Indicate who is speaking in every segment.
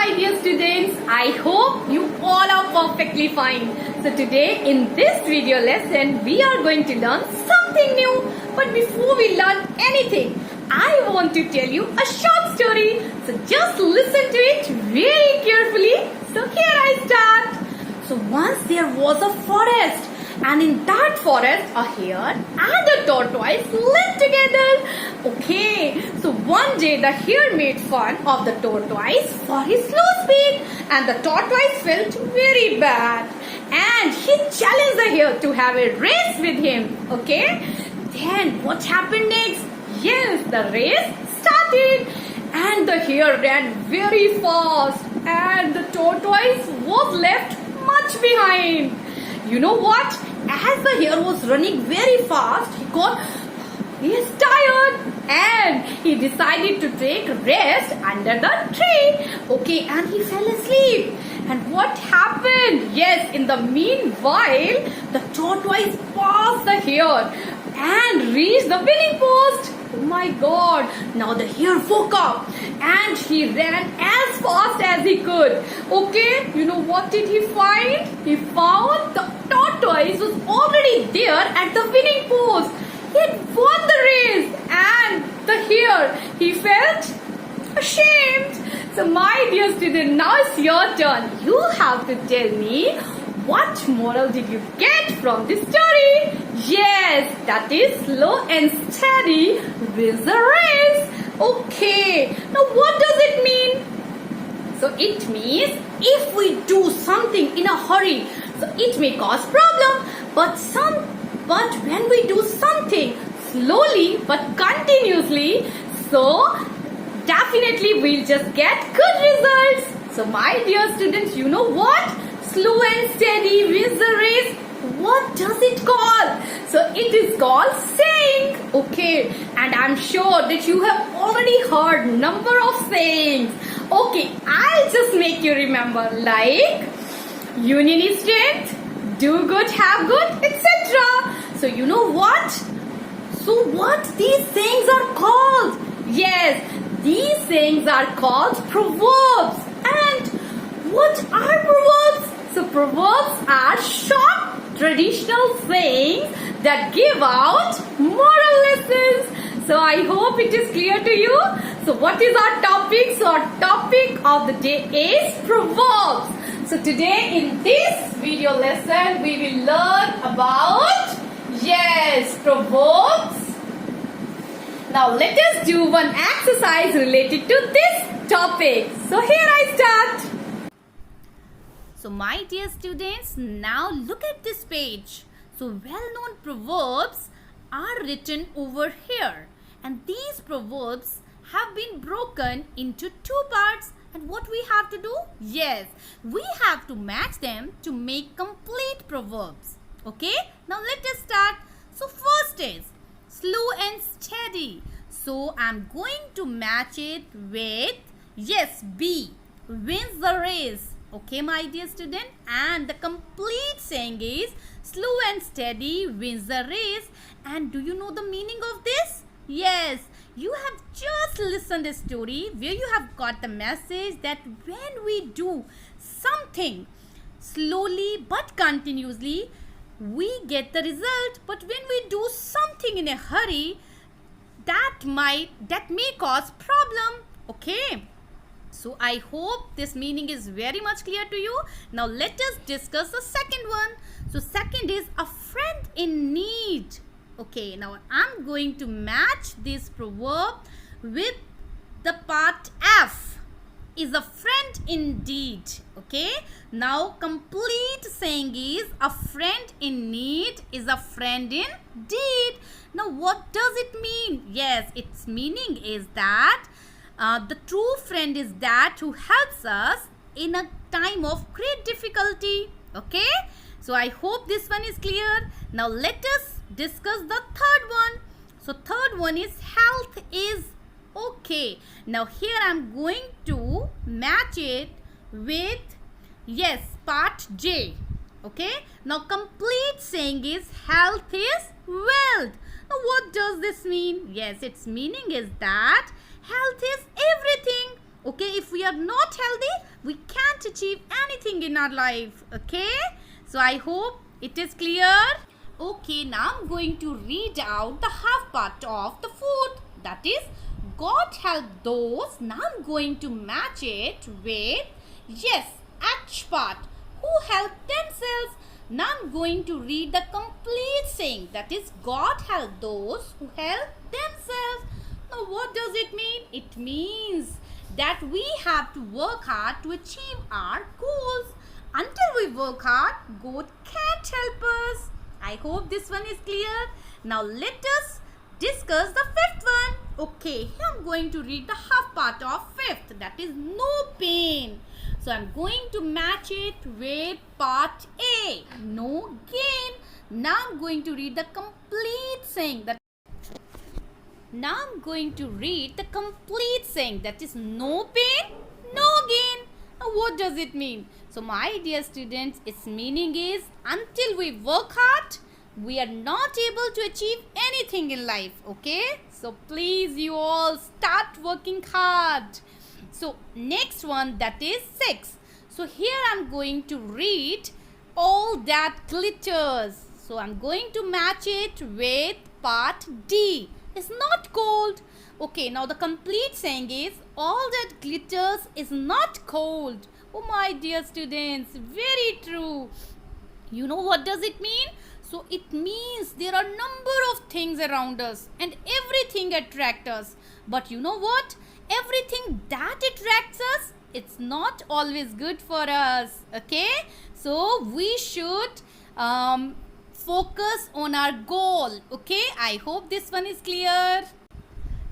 Speaker 1: my dear students. I hope you all are perfectly fine. So today in this video lesson, we are going to learn something new. But before we learn anything, I want to tell you a short story. So just listen to it very carefully. So here I start. So once there was a forest, and in that forest a hare and a tortoise lived together. Okay, so one day the hare made fun of the tortoise for his slow speed, and the tortoise felt very bad, and he challenged the hare to have a race with him. Okay, then what happened next? Yes, the race started, and the hare ran very fast, and the tortoise was left much behind. You know what? As the hare was running very fast, he is tired, and he decided to take rest under the tree. Okay, and he fell asleep. And what happened? Yes, in the meanwhile, the tortoise passed the hare and reached the winning post. Oh my God! Now the hare woke up and he ran as fast as he could. Okay, you know what did he find? He found the tortoise was already there at the winning post. He had won the race, and the hare, he felt ashamed. So my dear student, now it's your turn. You have to tell me, what moral did you get from this story? Yes, that is slow and steady wins the race. Okay, now what does it mean? So it means if we do something in a hurry, so it may cause problem. But when we do something slowly but continuously, so definitely we'll just get good results. So my dear students, you know what? Slow and steady wins the race. What does it call? So it is called saying. Okay, and I'm sure that you have already heard number of sayings. Okay, I'll just make you remember, like union is strength, do good, have good, etc. So you know what? So what these sayings are called? Yes, these sayings are called proverbs. And what are proverbs? So proverbs are short traditional sayings that give out moral lessons. So I hope it is clear to you. So what is our topic? So our topic of the day is proverbs. So today in this video lesson we will learn about, yes, proverbs. Now let us do one exercise related to this topic. So here I start. So my dear students, now look at this page. So well-known proverbs are written over here, and these proverbs have been broken into two parts. And what we have to do? Yes, we have to match them to make complete proverbs. Okay, now let us start. So first is slow and steady. So I'm going to match it with, yes, B, wins the race. Okay, my dear student, and the complete saying is slow and steady wins the race. And do you know the meaning of this? Yes, you have just listened a story where you have got the message that when we do something slowly but continuously, we get the result. But when we do something in a hurry, that may cause problem. Okay. So I hope this meaning is very much clear to you. Now let us discuss the second one. So second is a friend in need. Okay, now I'm going to match this proverb with the part F, is a friend indeed. Okay, now complete saying is a friend in need is a friend indeed. Now what does it mean? Yes, its meaning is that the true friend is that who helps us in a time of great difficulty. Okay, so I hope this one is clear. Now let us discuss the third one. So third one is health is okay. Now here I'm going to match it with, yes, part J. Okay, now complete saying is health is wealth. Now what does this mean? Yes, its meaning is that health is everything. Okay, if we are not healthy, we can't achieve anything in our life. Okay, so I hope it is clear. Okay, now I'm going to read out the half part of the fourth. That is, God help those. Now I'm going to match it with, yes, H part, who help themselves. Now I'm going to read the complete saying. That is, God help those who help themselves. Now what does it mean? It means that we have to work hard to achieve our goals. Until we work hard, God can't help us. I hope this one is clear. Now let us discuss the fifth one. Okay, here I'm going to read the half part of fifth. That is no pain. So I'm going to match it with part A. No gain. Now I'm going to read the complete saying. Now I'm going to read the complete saying. That is no pain, no gain. Now what does it mean? So my dear students, its meaning is until we work hard, we are not able to achieve anything in life. Okay? So please you all start working hard. So next one, that is 6. So here I'm going to read all that glitters. So I'm going to match it with part D. It's not cold. Okay, now the complete saying is all that glitters is not cold. Oh my dear students, very true. You know what does it mean? So it means there are number of things around us and everything attracts us. But you know what? Everything that attracts us, it's not always good for us. Okay? So we should focus on our goal. Okay? I hope this one is clear.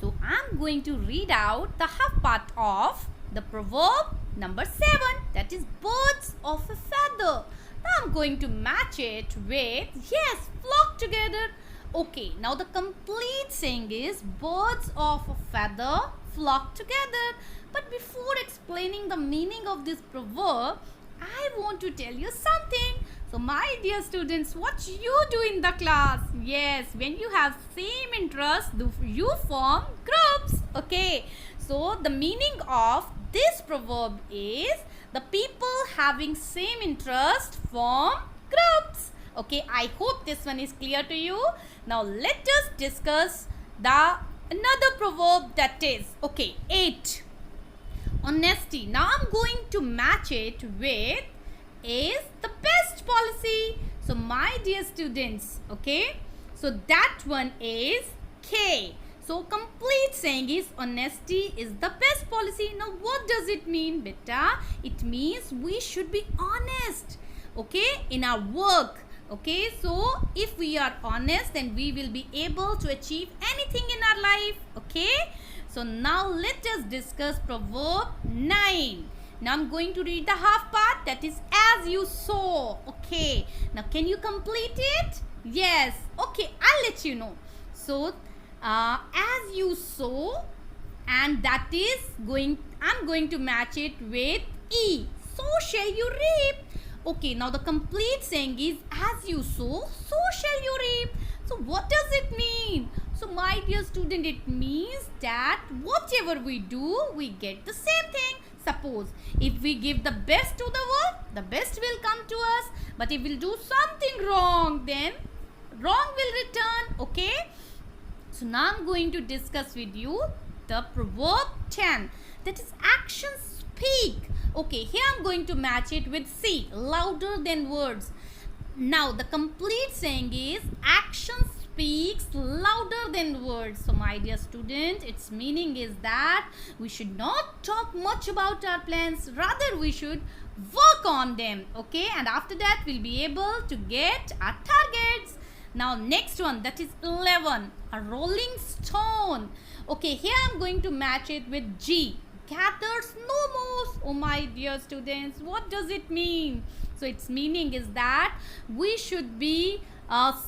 Speaker 1: So I'm going to read out the half part of the proverb number 7. That is birds of a feather. Now I'm going to match it with, yes, flock together. Okay, now the complete saying is birds of a feather flock together. But before explaining the meaning of this proverb, I want to tell you something. So my dear students, what you do in the class? Yes, when you have same interest, you form groups. Okay, so the meaning of this proverb is the people having same interest form groups. Okay, I hope this one is clear to you. Now let us discuss the another proverb, that is, okay, 8. Honesty. Now I'm going to match it with is the best policy. So my dear students, okay, so that one is K. So complete saying is honesty is the best policy. Now what does it mean, beta? It means we should be honest, okay, in our work. Okay, so if we are honest, then we will be able to achieve anything in our life. Okay, so now let us discuss proverb 9. Now I'm going to read the half part, that is as you sow. Okay, now can you complete it? Yes. Okay, I'll let you know. So as you sow, and that is I'm going to match it with E. So shall you reap. Okay, now the complete saying is as you sow, so shall you reap. So what does it mean? So my dear student, it means that whatever we do, we get the same thing. Suppose if we give the best to the world, the best will come to us. But if we'll do something wrong, then wrong will return. Okay. So now I'm going to discuss with you the proverb 10. That is actions speak. Okay, here I'm going to match it with C. Louder than words. Now the complete saying is action speaks louder than words. So my dear student, its meaning is that we should not talk much about our plans. Rather we should work on them. Okay, and after that we'll be able to get our targets. Now next one, that is 11. A rolling stone. Okay, here I'm going to match it with G. Gathers no moss. Oh my dear students, what does it mean? So its meaning is that we should be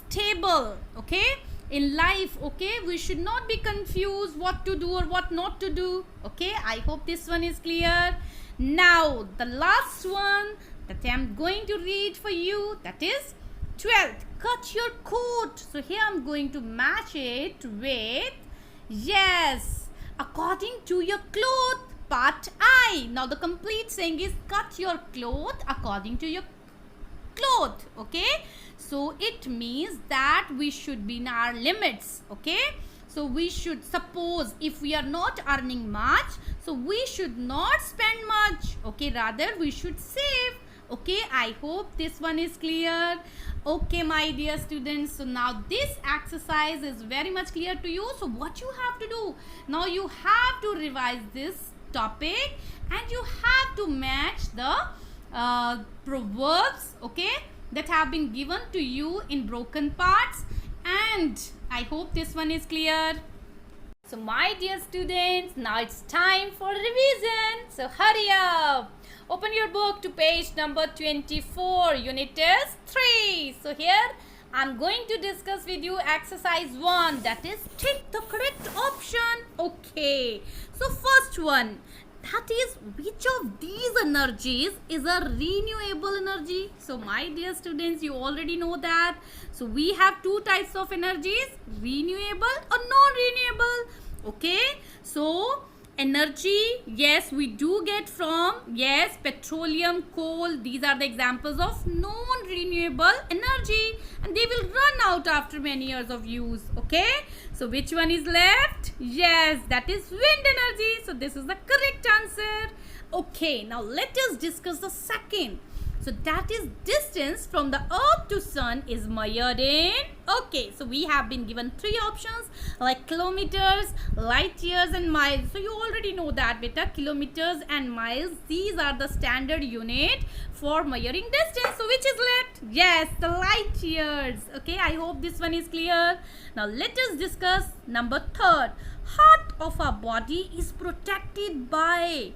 Speaker 1: stable, okay, in life. Okay, we should not be confused what to do or what not to do. Okay, I hope this one is clear. Now the last one that I'm going to read for you, that is 12th. Cut your coat. So here I'm going to match it with, yes, according to your cloth. part I. Now the complete saying is cut your cloth according to your cloth. Okay, so it means that we should be in our limits. Okay, so we should, suppose if we are not earning much, so we should not spend much. Okay, rather we should save. Okay, I hope this one is clear. Okay, my dear students, so now this exercise is very much clear to you. So what you have to do now, you have to revise this topic and you have to match the proverbs, okay, that have been given to you in broken parts. And I hope this one is clear. So my dear students, now it's time for revision. So hurry up. Open your book to page number 24, unit test 3. So here I'm going to discuss with you exercise 1, that is take the correct option. Okay, so first one, that is, which of these energies is a renewable energy? So my dear students, you already know that. So we have two types of energies, renewable or non-renewable. Okay, so energy, yes, we do get from, yes, petroleum, coal. These are the examples of non-renewable energy, and they will run out after many years of use. Okay, so which one is left? Yes, that is wind energy. So this is the correct answer. Okay, now let us discuss the second. So that is distance from the earth to sun is measured in. Okay, so we have been given three options like kilometers, light years and miles. So you already know that, beta. Kilometers and miles, these are the standard unit for measuring distance. So which is left? Yes, the light years. Okay, I hope this one is clear. Now let us discuss number third. Heart of our body is protected by.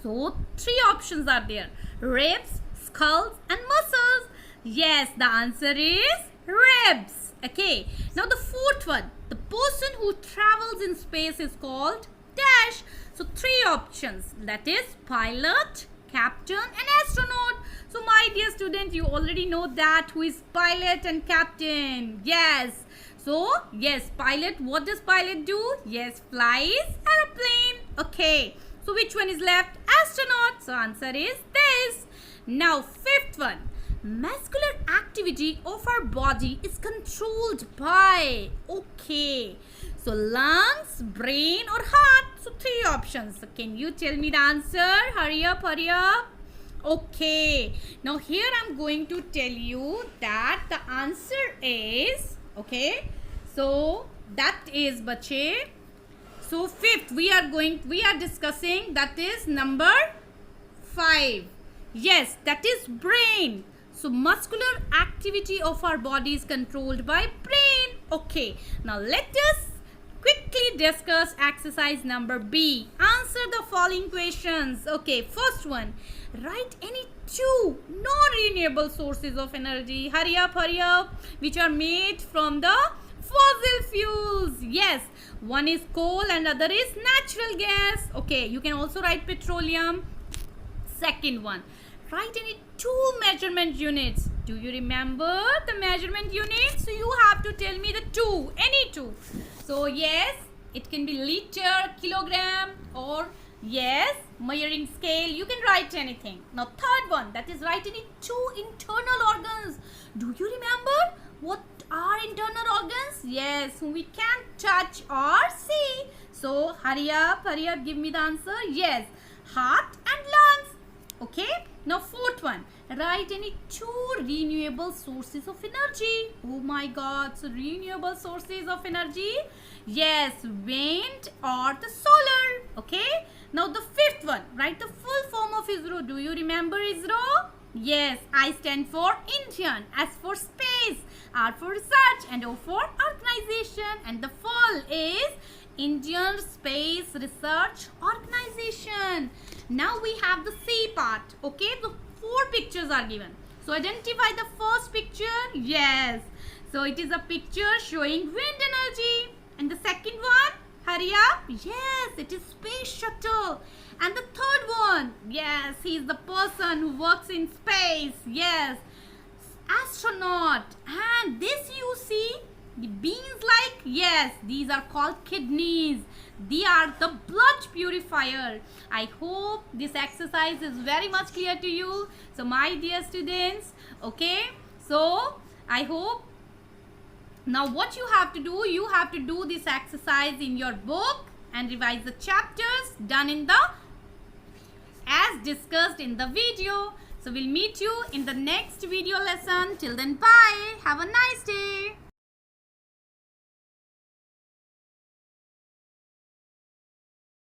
Speaker 1: So three options are there: ribs, skulls and muscles. Yes, the answer is ribs. Okay, now the fourth one, the person who travels in space is called dash. So three options, that is pilot, captain and astronaut. So my dear student, you already know that who is pilot and captain. Yes, so yes, pilot, what does pilot do? Yes, flies aeroplane. Okay, so which one is left? Astronaut. So answer is this. Now fifth one, muscular activity of our body is controlled by. Okay, so lungs, brain or heart. So three options. So can you tell me the answer? Hurry up, hurry up. Okay, now here I'm going to tell you that the answer is, okay, so that is bache. So fifth we are discussing, that is number 5. Yes, that is brain. So muscular activity of our body is controlled by brain. Okay, now let us quickly discuss exercise number B. Answer the following questions. Okay, first one, write any two non-renewable sources of energy. Hurry up, which are made from the fossil fuels. Yes, one is coal and other is natural gas. Okay, you can also write petroleum. Second one, write any two measurement units. Do you remember the measurement units? So you have to tell me the two, any two. So yes, it can be liter, kilogram, or yes, measuring scale. You can write anything. Now third one, that is write any two internal organs. Do you remember what are internal organs? Yes, we can't touch or see. So hurry up, give me the answer. Yes, heart and lungs. Okay, now fourth one, write any two renewable sources of energy. Oh my god, so renewable sources of energy. Yes, wind or the solar. Okay, now the fifth one, write the full form of ISRO. Do you remember ISRO? Yes, I stand for Indian, S for space, R for research and O for organization, and the full is Indian Space Research Organization. Now we have the C part. Okay, the 4 pictures are given. So identify the first picture. Yes, so it is a picture showing wind energy. And the second one, hurry up. Yes, it is space shuttle. And the third one, yes, he is the person who works in space. Yes, astronaut. And this you see, The beans like? Yes, these are called kidneys. They are the blood purifier. I hope this exercise is very much clear to you. So my dear students, okay, so I hope now what you have to do this exercise in your book and revise the chapters done in the as discussed in the video. So we'll meet you in the next video lesson. Till then, bye. Have a nice day.